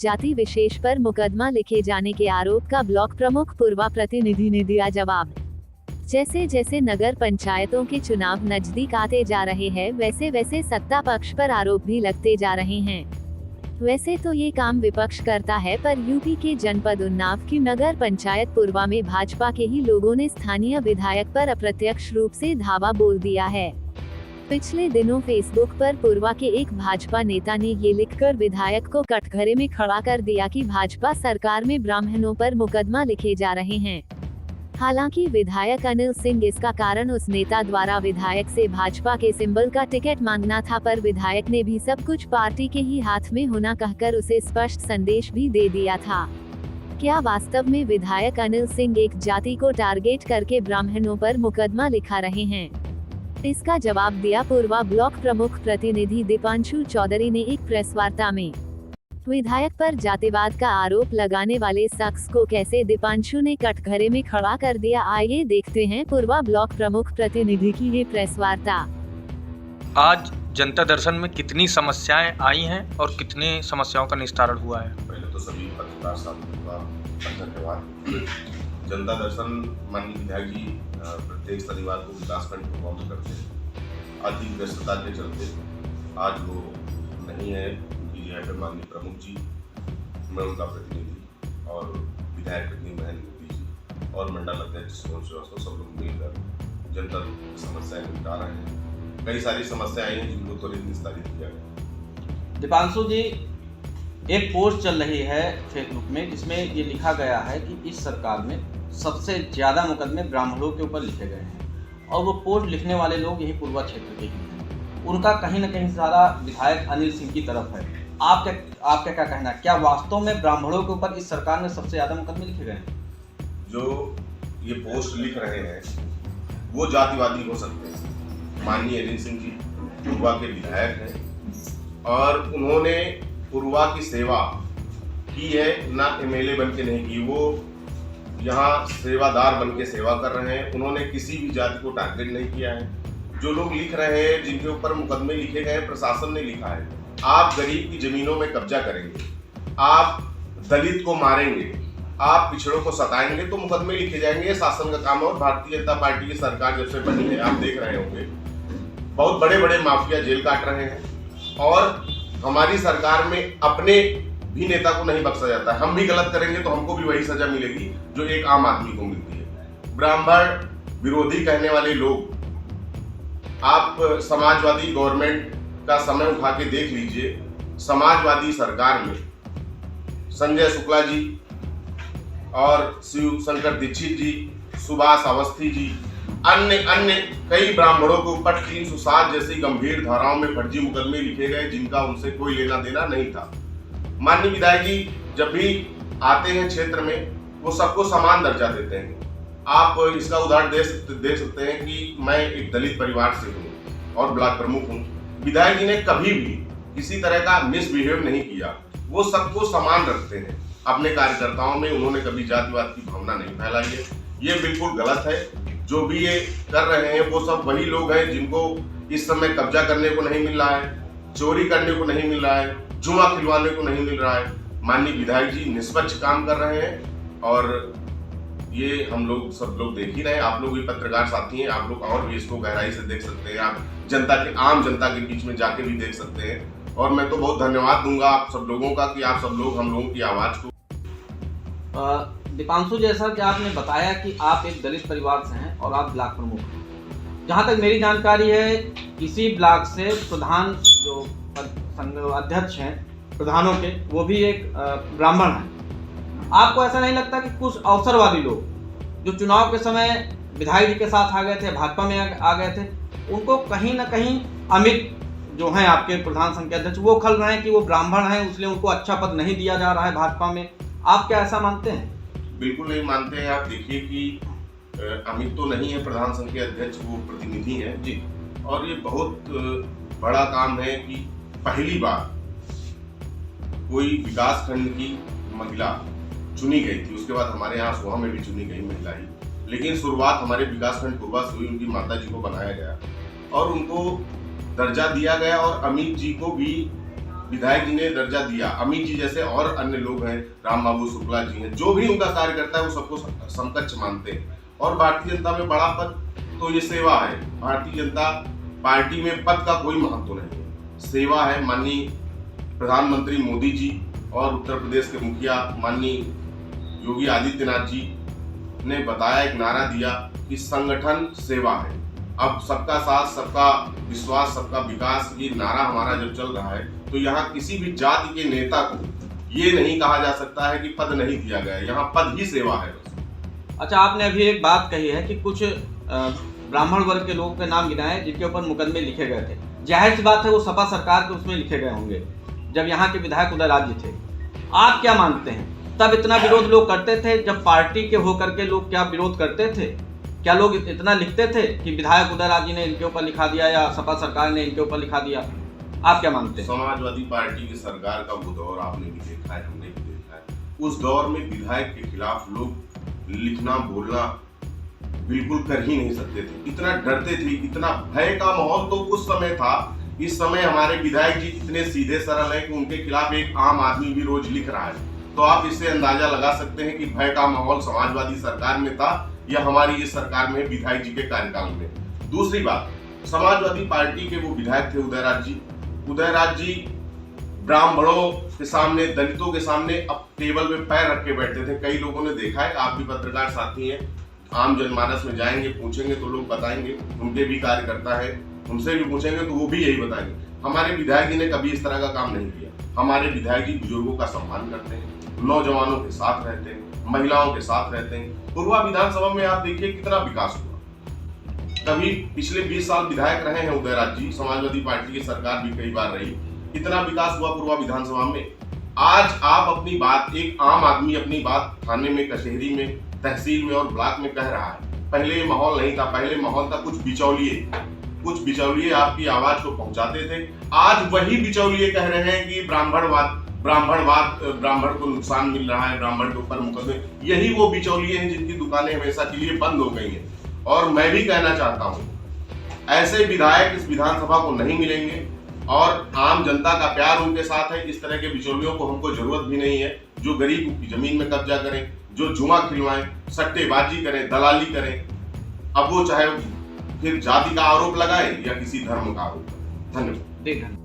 जाति विशेष पर मुकदमा लिखे जाने के आरोप का ब्लॉक प्रमुख पूर्वा प्रतिनिधि ने दिया जवाब। जैसे जैसे नगर पंचायतों के चुनाव नजदीक आते जा रहे हैं, वैसे वैसे सत्ता पक्ष पर आरोप भी लगते जा रहे हैं। वैसे तो ये काम विपक्ष करता है, पर यूपी के जनपद उन्नाव की नगर पंचायत पूर्वा में भाजपा के ही लोगों ने स्थानीय विधायक पर अप्रत्यक्ष रूप से धावा बोल दिया है। पिछले दिनों फेसबुक पर पूर्वा के एक भाजपा नेता ने ये लिखकर विधायक को कटघरे में खड़ा कर दिया कि भाजपा सरकार में ब्राह्मणों पर मुकदमा लिखे जा रहे हैं। हालांकि विधायक अनिल सिंह इसका कारण उस नेता द्वारा विधायक से भाजपा के सिंबल का टिकट मांगना था, पर विधायक ने भी सब कुछ पार्टी के ही हाथ में होना कहकर उसे स्पष्ट संदेश भी दे दिया था। क्या वास्तव में विधायक अनिल सिंह एक जाति को टारगेट करके ब्राह्मणों पर मुकदमा लिखा रहे हैं? इसका जवाब दिया पूर्वा ब्लॉक प्रमुख प्रतिनिधि दीपांशु चौधरी ने एक प्रेस वार्ता में। विधायक पर जातिवाद का आरोप लगाने वाले शख्स को कैसे दीपांशु ने कटघरे में खड़ा कर दिया, आइए देखते हैं पूर्वा ब्लॉक प्रमुख प्रतिनिधि की ये प्रेस वार्ता। आज जनता दर्शन में कितनी समस्याएं आई हैं और कितनी समस्याओं का निस्तारण हुआ है? पहले तो सभी पत्रकार साथियों का धन्यवाद। जनता दर्शन माननीय विधायक जी प्रत्येक शनिवार को विकासखंड को पहुंच करते हैं। अधिक व्यस्तता के चलते आज वो नहीं है। माननीय प्रमुख जी, मैं उनका प्रतिनिधि और विधायक पत्नी बहन मोदी जी और मंडल अध्यक्ष सोन श्रीवास्तव सब लोग मिलकर जनता की समस्याएं निपटा रहे हैं। कई सारी समस्याएं हैं जिनको त्वरित निस्तारित किया गया। दीपांशु जी, एक पोस्ट चल रही है फेसबुक में जिसमें ये लिखा गया है कि इस सरकार में सबसे ज्यादा मुकदमे ब्राह्मणों के ऊपर लिखे गए हैं और वो पोस्ट लिखने वाले लोग यही पूर्वा क्षेत्र के ही हैं। उनका कहीं ना कहीं सारा विधायक अनिल सिंह की तरफ है। आपका क्या कहना है? क्या वास्तव में ब्राह्मणों के ऊपर इस सरकार में सबसे ज्यादा मुकदमे लिखे गए हैं? जो ये पोस्ट लिख रहे हैं वो जातिवादी हो सकते हैं। माननीय अनिल सिंह जी पूर्वा के विधायक हैं और उन्होंने पूर्वा की सेवा की है, ना एमएलए बन के नहीं की। वो यहाँ सेवादार बन के सेवा कर रहे हैं। उन्होंने किसी भी जाति को टारगेट नहीं किया है। जो लोग लिख रहे हैं, जिनके ऊपर मुकदमे लिखे गए, प्रशासन ने लिखा है। आप गरीब की जमीनों में कब्जा करेंगे, आप दलित को मारेंगे, आप पिछड़ों को सताएंगे तो मुकदमे लिखे जाएंगे। ये शासन का काम है। और भारतीय जनता पार्टी की सरकार जब से बनी है, आप देख रहे होंगे बहुत बड़े बड़े माफिया जेल काट रहे हैं और हमारी सरकार में अपने भी नेता को नहीं बख्शा जाता है। हम भी गलत करेंगे तो हमको भी वही सजा मिलेगी जो एक आम आदमी को मिलती है। ब्राह्मण विरोधी कहने वाले लोग, आप समाजवादी गवर्नमेंट का समय उठा के देख लीजिए। समाजवादी सरकार में संजय शुक्ला जी और शिव शंकर दीक्षित जी, सुभाष अवस्थी जी, अन्य कई ब्राह्मणों के ऊपर 307 जैसी गंभीर धाराओं में फर्जी मुकदमे लिखे गए जिनका उनसे कोई लेना देना नहीं था। माननीय विधायक जी जब भी आते हैं क्षेत्र में वो सबको समान दर्जा देते हैं। आप इसका उदाहरण देख सकते हैं कि मैं एक दलित परिवार से हूँ और ब्लॉक प्रमुख हूँ। विधायक जी ने कभी भी किसी तरह का मिसबिहेव नहीं किया। वो सबको समान रखते हैं अपने कार्यकर्ताओं में। उन्होंने कभी जातिवाद की भावना नहीं फैलाई है। ये बिल्कुल गलत है। जो भी ये कर रहे हैं वो सब वही लोग हैं जिनको इस समय कब्जा करने को नहीं मिल रहा है, चोरी करने को नहीं मिल रहा है, जुआ खिलवाने को नहीं मिल रहा है। माननीय विधायक जी निष्पक्ष काम कर रहे हैं और ये हम लोग सब लोग देख ही रहे हैं। आप लोग भी पत्रकार साथी हैं, आप लोग और भी इसको गहराई से देख सकते हैं। आप आम जनता के बीच में जाके भी देख सकते हैं। और मैं तो बहुत धन्यवाद दूंगा आप सब लोगों का कि आप सब लोग हम लोगों की आवाज को। दीपांशु, जैसा कि आपने बताया कि आप एक दलित परिवार से हैं और आप ब्लॉक प्रमुख हैं। जहाँ तक मेरी जानकारी है, किसी ब्लॉक से प्रधान जो अध्यक्ष हैं प्रधानों के, वो भी एक ब्राह्मण हैं। आपको ऐसा नहीं लगता कि कुछ अवसरवादी लोग जो चुनाव के समय विधायक जी के साथ आ गए थे, भाजपा में आ गए थे, उनको कहीं ना कहीं अमित जो हैं आपके प्रधान संघ के अध्यक्ष, वो खल रहे हैं कि वो ब्राह्मण हैं इसलिए उनको अच्छा पद नहीं दिया जा रहा है भाजपा में? आप क्या ऐसा मानते हैं? बिल्कुल नहीं मानते हैं। आप देखिए कि अमित तो नहीं है प्रधान संघ के अध्यक्ष, वो प्रतिनिधि हैं जी। और ये बहुत बड़ा काम है कि पहली बार कोई विकास खंड की महिला चुनी गई थी। उसके बाद हमारे यहाँ सोहा में भी चुनी गई महिला ही, लेकिन शुरुआत हमारे विकास खंड पूर्वा से हुई। उनकी माता जी को बनाया गया और उनको दर्जा दिया गया और अमित जी को भी विधायक जी ने दर्जा दिया, अमित जी जैसे और अन्य लोग हैं, राम बाबू शुक्ला जी हैं, जो भी उनका कार्य करता है वो सबको समकक्ष मानते हैं। और भारतीय जनता में बड़ा पद तो ये सेवा है। भारतीय जनता पार्टी में पद का कोई महत्व नहीं है, सेवा है। माननीय प्रधानमंत्री मोदी जी और उत्तर प्रदेश के मुखिया माननीय योगी आदित्यनाथ जी ने बताया, एक नारा दिया कि संगठन सेवा है। अब सबका साथ, सबका विश्वास, सबका विकास, ये नारा हमारा जब चल रहा है तो यहाँ किसी भी जाति के नेता को ये नहीं कहा जा सकता है कि पद नहीं दिया गया, यहाँ पद ही सेवा है। अच्छा, आपने अभी एक बात कही है कि कुछ ब्राह्मण वर्ग के लोगों के नाम गिनाए जिनके ऊपर मुकदमे लिखे गए थे। जाहिर सी बात है वो सपा सरकार के उसमें लिखे गए होंगे जब यहाँ के विधायक उदयराज जी थे। आप क्या मानते हैं, तब इतना विरोध लोग करते थे? जब पार्टी के होकर के लोग क्या विरोध करते थे? क्या लोग इतना लिखते थे कि विधायक उदयराज जी ने इनके ऊपर लिखा दिया या सपा सरकार ने इनके ऊपर लिखा दिया? आप क्या मानते हैं? समाजवादी पार्टी की सरकार का वो दौर आपने भी देखा है, हमने भी देखा है। उस दौर में विधायक के खिलाफ लोग लिखना बोलना बिल्कुल कर ही नहीं सकते थे, इतना डरते थे, इतना भय का माहौल तो उस समय था। इस समय हमारे विधायक जी इतने सीधे सरल हैं कि उनके खिलाफ एक आम आदमी भी रोज लिख रहा है, तो आप इससे अंदाजा लगा सकते हैं कि भय का माहौल समाजवादी सरकार में था या हमारी इस सरकार में विधायक जी के कार्यकाल में। दूसरी बात, समाजवादी पार्टी के वो विधायक थे उदयराज जी ब्राह्मणों के सामने, दलितों के सामने अब टेबल पे पैर रख के बैठते थे। कई लोगों ने देखा है, आप भी पत्रकार साथी हैं, आम जनमानस में जाएंगे, पूछेंगे तो लोग बताएंगे, उनके भी कार्यकर्ता है, उनसे भी पूछेंगे तो वो भी यही बताएंगे। हमारे विधायक जी ने कभी इस तरह का काम नहीं किया। हमारे विधायक जी बुजुर्गों का सम्मान करते हैं, नौजवानों के साथ रहते हैं, महिलाओं के साथ रहते हैं। पूर्वा विधानसभा में आप देखिए कितना विकास हुआ। कभी पिछले 20 साल विधायक रहे हैं उदयराज जी, समाजवादी पार्टी की सरकार भी कई बार रही, इतना विकास हुआ पूर्वा विधानसभा में। आज आप अपनी बात, एक आम आदमी अपनी बात थाने में, कचहरी में, तहसील में और ब्लॉक में कह रहा है। पहले ये माहौल नहीं था, पहले माहौल था कुछ बिचौलिए आपकी आवाज को पहुंचाते थे। आज वही बिचौलिए कह रहे हैं कि ब्राह्मण को नुकसान मिल रहा है, ब्राह्मण के ऊपर मुकदमे। यही वो बिचौलिए हैं जिनकी दुकानें हमेशा के लिए बंद हो गई हैं। और मैं भी कहना चाहता हूं, ऐसे विधायक इस विधानसभा को नहीं मिलेंगे और आम जनता का प्यार उनके साथ है। इस तरह के बिचौलियों को हमको जरूरत भी नहीं है, जो गरीब की जमीन में कब्जा करें, जो जुआ खिलवाएं, सट्टेबाजी करें, दलाली करें। अब वो चाहे फिर जाति का आरोप लगाए या किसी धर्म का आरोप। धन्यवाद।